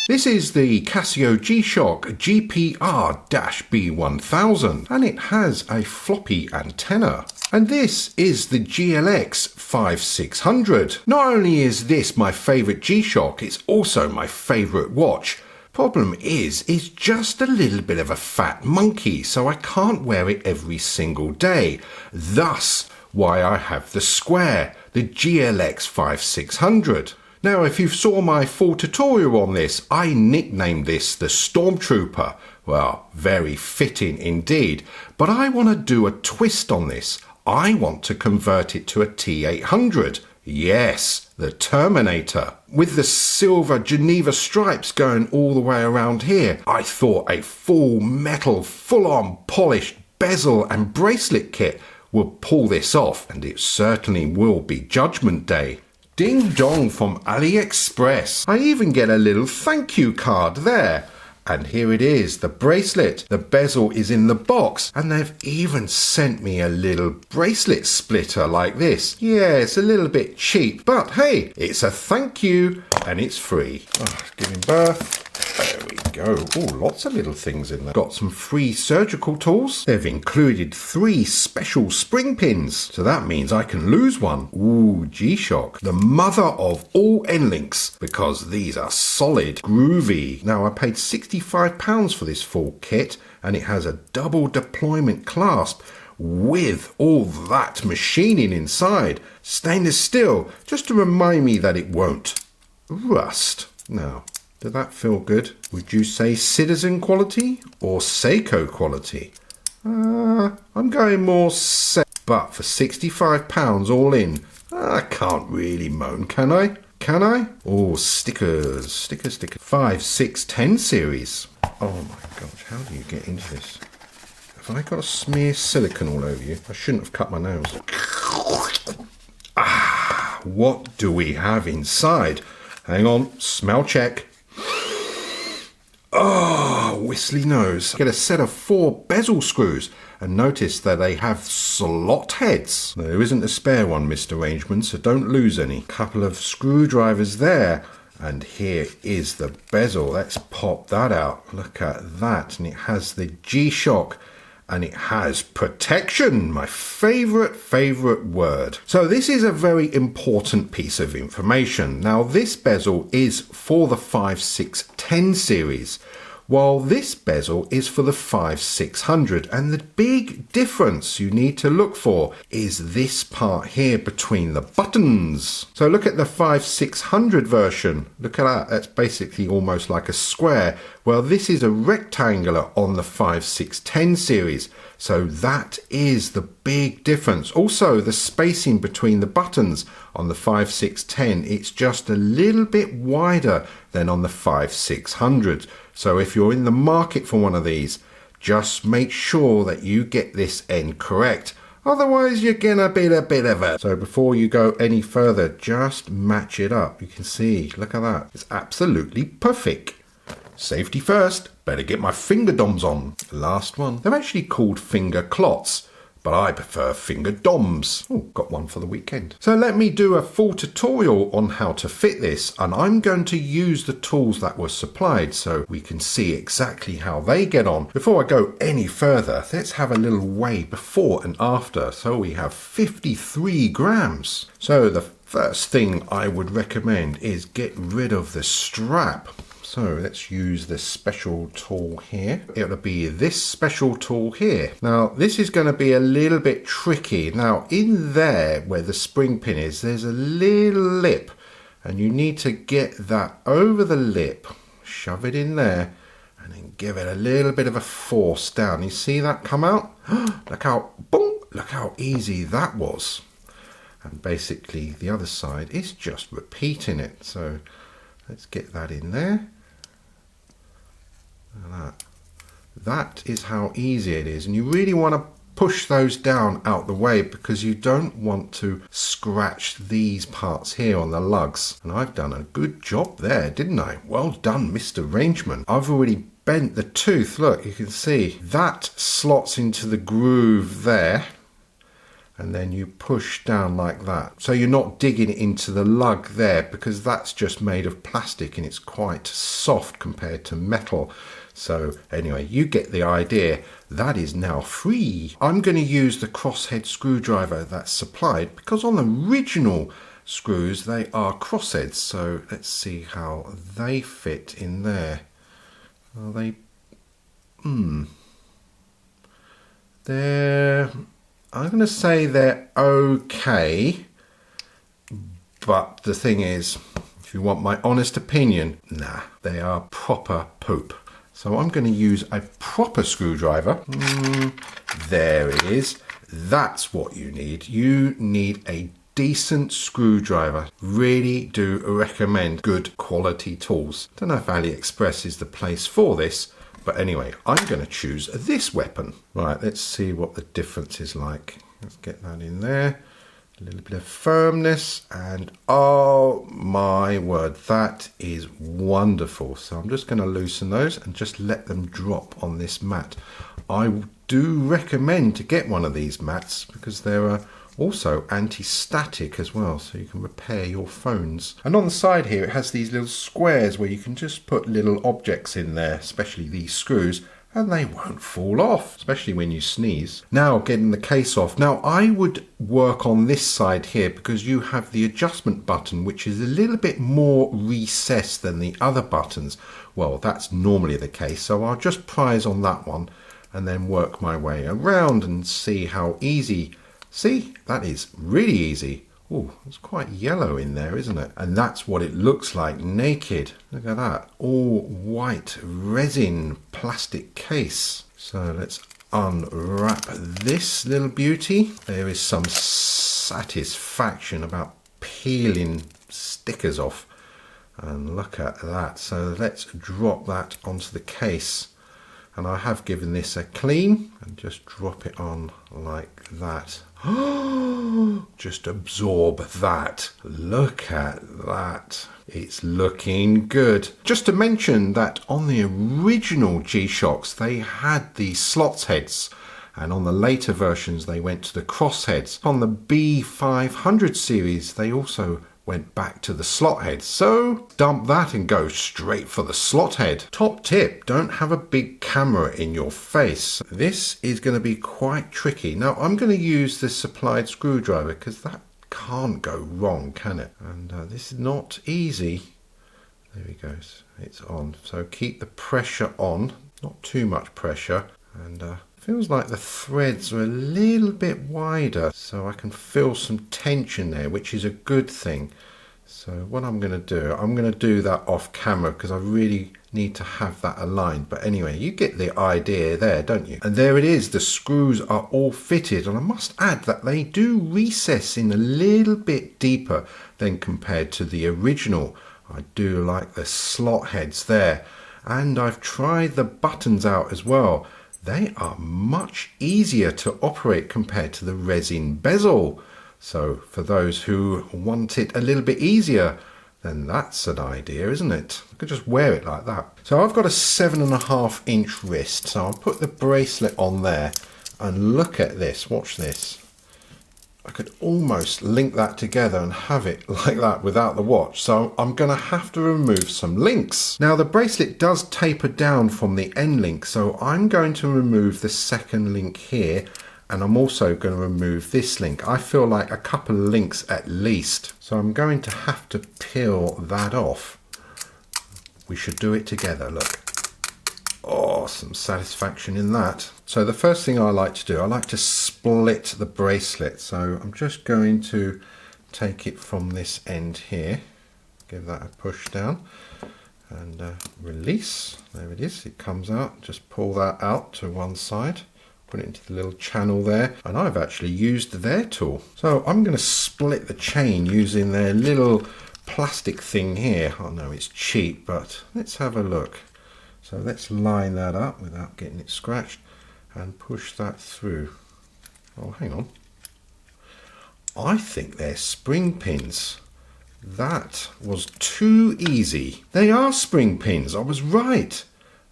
This is the CASIO G-Shock GPR-B1000 and it has a floppy antenna. And this is the GLX-5600. Not only is this my favourite G-Shock, it's also my favourite watch. Problem is, it's just a little bit of a fat monkey, so I can't wear it every single day. Thus, why I have the square, the GLX-5600. Now, if you saw my full tutorial on this, I nicknamed this the Stormtrooper. Well, very fitting indeed. But I want to do a twist on this. I want to convert it to a T800. Yes, the Terminator. With the silver Geneva stripes going all the way around here, I thought a full metal, full-on polished bezel and bracelet kit would pull this off, and it certainly will be Judgment Day. Ding dong from Aliexpress. I even get a little thank you card there. And here it is, the bracelet. The bezel is in the box, and they've even sent me a little bracelet splitter like this. Yeah, it's a little bit cheap, but hey, it's a thank you, and it's free. Oh, giving birth. There we go. Oh, lots of little things in there. Got some free surgical tools. They've included 3 special spring pins, so that means I can lose one. Ooh, G-Shock. The mother of all end-links, because these are solid, groovy. Now, I paid £65 for this full kit, and it has a double deployment clasp with all that machining inside. Stainless steel, just to remind me that it won't rust. Now, did that feel good? Would you say citizen quality or Seiko quality? I'm going more but for £65 all in, I can't really moan, can I? Can I? Oh, stickers, stickers. 5, 6, 10 series. Oh my gosh, how do you get into this? Have I got to smear silicone all over you? I shouldn't have cut my nails. Ah, what do we have inside? Hang on, smell check. Oh, whistly nose. Get a set of 4 bezel screws, and notice that they have slot heads. There isn't a spare one, Mr. Rangeman, so don't lose any. Couple of screwdrivers there, and here is the bezel. Let's pop that out. Look at that, and it has the G-Shock, and it has protection, my favourite word. So this is a very important piece of information. Now, this bezel is for the 5, 6, 10 series, while this bezel is for the 5600. And the big difference you need to look for is this part here between the buttons. So look at the 5600 version. Look at that. That's basically almost like a square. Well, this is a rectangular on the 5610 series. So that is the big difference. Also, the spacing between the buttons on the 5610, it's just a little bit wider than on the 5600. So if you're in the market for one of these, just make sure that you get this end correct. Otherwise, you're gonna be a bit of it. So before you go any further, just match it up. You can see, look at that. It's absolutely perfect. Safety first, better get my finger doms on. Last one. They're actually called finger clots, but I prefer finger doms. Oh, got one for the weekend. So let me do a full tutorial on how to fit this, and I'm going to use the tools that were supplied so we can see exactly how they get on. Before I go any further, let's have a little weigh before and after. So we have 53 grams. So the first thing I would recommend is get rid of the strap. So let's use this special tool here. It'll be this special tool here. Now this is going to be a little bit tricky. Now in there where the spring pin is, there's a little lip, and you need to get that over the lip, shove it in there, and then give it a little bit of a force down. You see that come out? Look how, boom, look how easy that was. And basically the other side is just repeating it. So let's get that in there. That is how easy it is, and you really want to push those down out the way because you don't want to scratch these parts here on the lugs. And I've done a good job there, didn't I? Well done, Mr. Rangeman. I've already bent the tooth. Look, you can see that slots into the groove there, and then you push down like that. So you're not digging it into the lug there, because that's just made of plastic and it's quite soft compared to metal. So anyway, you get the idea. That is now free. I'm going to use the crosshead screwdriver that's supplied, because on the original screws they are crossheads. So let's see how they fit in there. Are they? I'm going to say they're okay, but the thing is, if you want my honest opinion, nah, they are proper poop. So I'm going to use a proper screwdriver. There it is. That's what you need. You need a decent screwdriver. Really do recommend good quality tools. Don't know if Aliexpress is the place for this, but anyway, I'm going to choose this weapon. Right, let's see what the difference is like. Let's get that in there. A little bit of firmness, and oh my word, that is wonderful. So I'm just going to loosen those and just let them drop on this mat. I do recommend to get one of these mats, because they're also anti-static as well, so you can repair your phones. And on the side here it has these little squares where you can just put little objects in there, especially these screws, and they won't fall off, especially when you sneeze. Now getting the case off. Now I would work on this side here, because you have the adjustment button, which is a little bit more recessed than the other buttons. Well, that's normally the case, so I'll just prise on that one and then work my way around and see how easy. See, that is really easy. Oh, it's quite yellow in there, isn't it? And that's what it looks like naked. Look at that, all white resin plastic case. So let's unwrap this little beauty. There is some satisfaction about peeling stickers off. And look at that. So let's drop that onto the case. And I have given this a clean, and just drop it on like that. Just absorb that. Look at that. It's looking good. Just to mention that on the original G-Shocks they had the slot heads, and on the later versions they went to the cross heads. On the B500 series they also went back to the slot head, so dump that and go straight for the slot head. Top tip, don't have a big camera in your face. This is going to be quite tricky. Now I'm going to use this supplied screwdriver, because that can't go wrong, can it? And this is not easy. There he goes, it's on. So keep the pressure on, not too much pressure, and feels like the threads are a little bit wider, so I can feel some tension there, which is a good thing. So what I'm going to do that off camera, because I really need to have that aligned. But anyway, you get the idea there, don't you? And there it is, the screws are all fitted, and I must add that they do recess in a little bit deeper than compared to the original. I do like the slot heads there, and I've tried the buttons out as well. They are much easier to operate compared to the resin bezel. So for those who want it a little bit easier, then that's an idea, isn't it? I could just wear it like that. So I've got a 7.5 inch wrist, so I'll put the bracelet on there, and look at this, watch this. I could almost link that together and have it like that without the watch. So I'm going to have to remove some links. Now the bracelet does taper down from the end link, so I'm going to remove the second link here, and I'm also going to remove this link. I feel like a couple of links at least. So I'm going to have to peel that off. We should do it together, look. Oh, some satisfaction in that. So the first thing I like to do, I like to split the bracelet. So I'm just going to take it from this end here, give that a push down, and release. There it is, it comes out. Just pull that out to one side, put it into the little channel there, and I've actually used their tool. So I'm going to split the chain using their little plastic thing here. I know it's cheap, but let's have a look. So let's line that up without getting it scratched and push that through. Oh, hang on. I think they're spring pins. That was too easy. They are spring pins, I was right.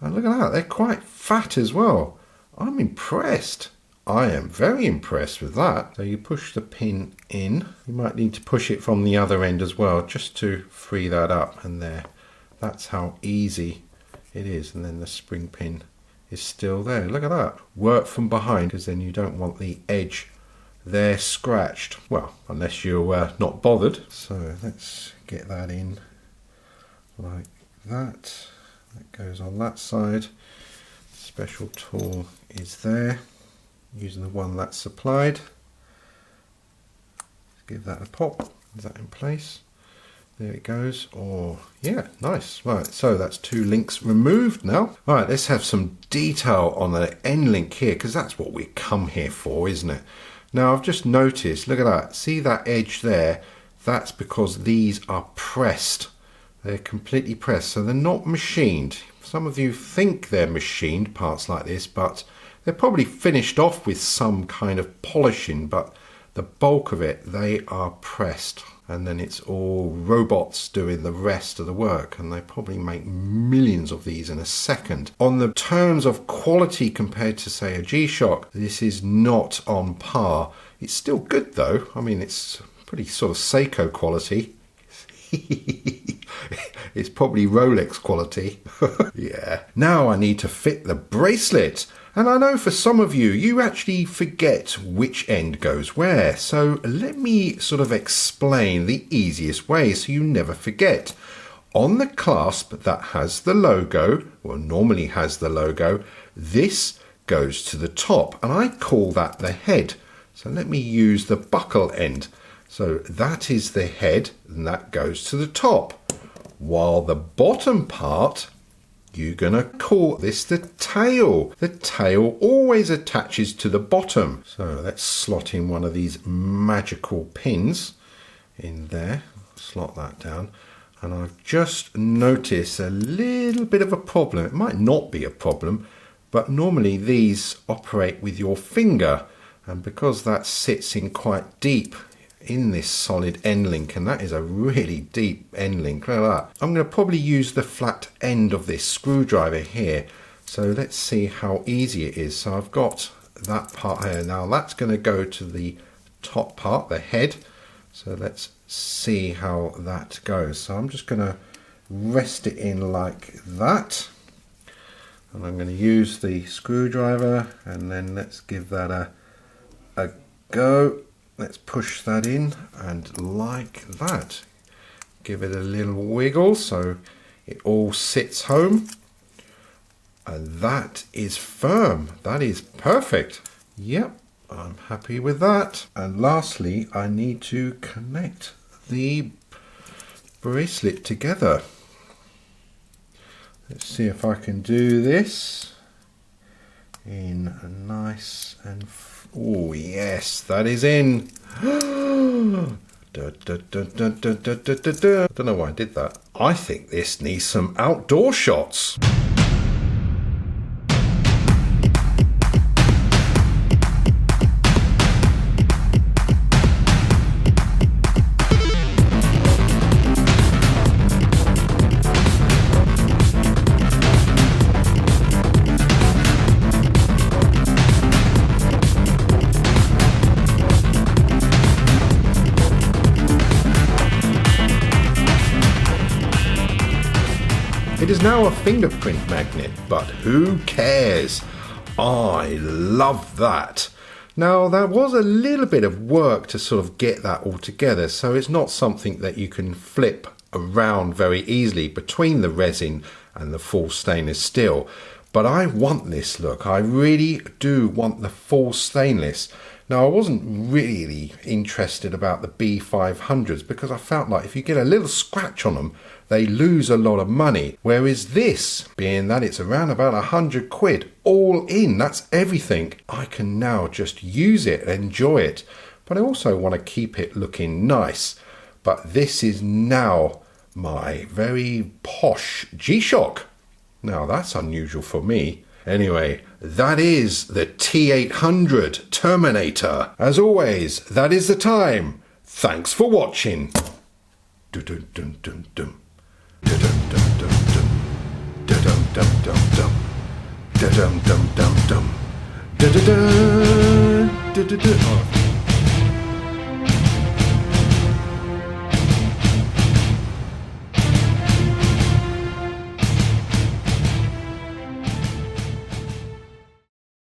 And look at that, they're quite fat as well. I'm impressed. I am very impressed with that. So you push the pin in. You might need to push it from the other end as well, just to free that up. And there, that's how easy it is. And then the spring pin is still there. Look at that. Work from behind, because then you don't want the edge there scratched. Well, unless you're not bothered. So let's get that in like that. That goes on that side. Special tool is there, using the one that's supplied. Give that a pop. Is that in place? There it goes. Oh yeah, nice. Right, so that's 2 links removed now. All right, let's have some detail on the end link here, because that's what we come here for, isn't it? Now I've just noticed, look at that, see that edge there? That's because these are pressed. They're completely pressed, so they're not machined. Some of you think they're machined, parts like this, but they're probably finished off with some kind of polishing, but the bulk of it, they are pressed. And then it's all robots doing the rest of the work, and they probably make millions of these in a second. On the terms of quality compared to, say, a G-Shock, this is not on par. It's still good though. I mean, it's pretty sort of Seiko quality. It's probably Rolex quality. Yeah. Now I need to fit the bracelet. And I know for some of you, you actually forget which end goes where. So let me sort of explain the easiest way so you never forget. On the clasp that has the logo, or normally has the logo, this goes to the top, and I call that the head. So let me use the buckle end. So that is the head, and that goes to the top. While the bottom part, you're going to call this the tail. The tail always attaches to the bottom. So let's slot in one of these magical pins in there. Slot that down. And I've just noticed a little bit of a problem. It might not be a problem, but normally these operate with your finger. And because that sits in quite deep in this solid end link, and that is a really deep end link, look at that. I'm going to probably use the flat end of this screwdriver here. So let's see how easy it is. So I've got that part here. Now that's going to go to the top part, the head. So let's see how that goes. So I'm just going to rest it in like that. And I'm going to use the screwdriver, and then let's give that a go. Let's push that in, and like that. Give it a little wiggle so it all sits home. And that is firm. That is perfect. Yep, I'm happy with that. And lastly, I need to connect the bracelet together. Let's see if I can do this in a nice and oh yes, that is in. I don't know why I did that. I think this needs some outdoor shots. It is now a fingerprint magnet, but who cares? I love that. Now, there was a little bit of work to sort of get that all together, so it's not something that you can flip around very easily between the resin and the full stainless steel. But I want this look. I really do want the full stainless. Now, I wasn't really interested about the B500s because I felt like if you get a little scratch on them, they lose a lot of money. Whereas this, being that it's around about 100 quid, all in, that's everything. I can now just use it and enjoy it. But I also want to keep it looking nice. But this is now my very posh G-Shock. Now, that's unusual for me. Anyway, that is the T800 Terminator. As always, that is the time. Thanks for watching. Dun dun dun dun dun. Dun dun dun dun. Dun dun dun dun dun. Dun dun dun dun dun. Dun dun dun. Oh,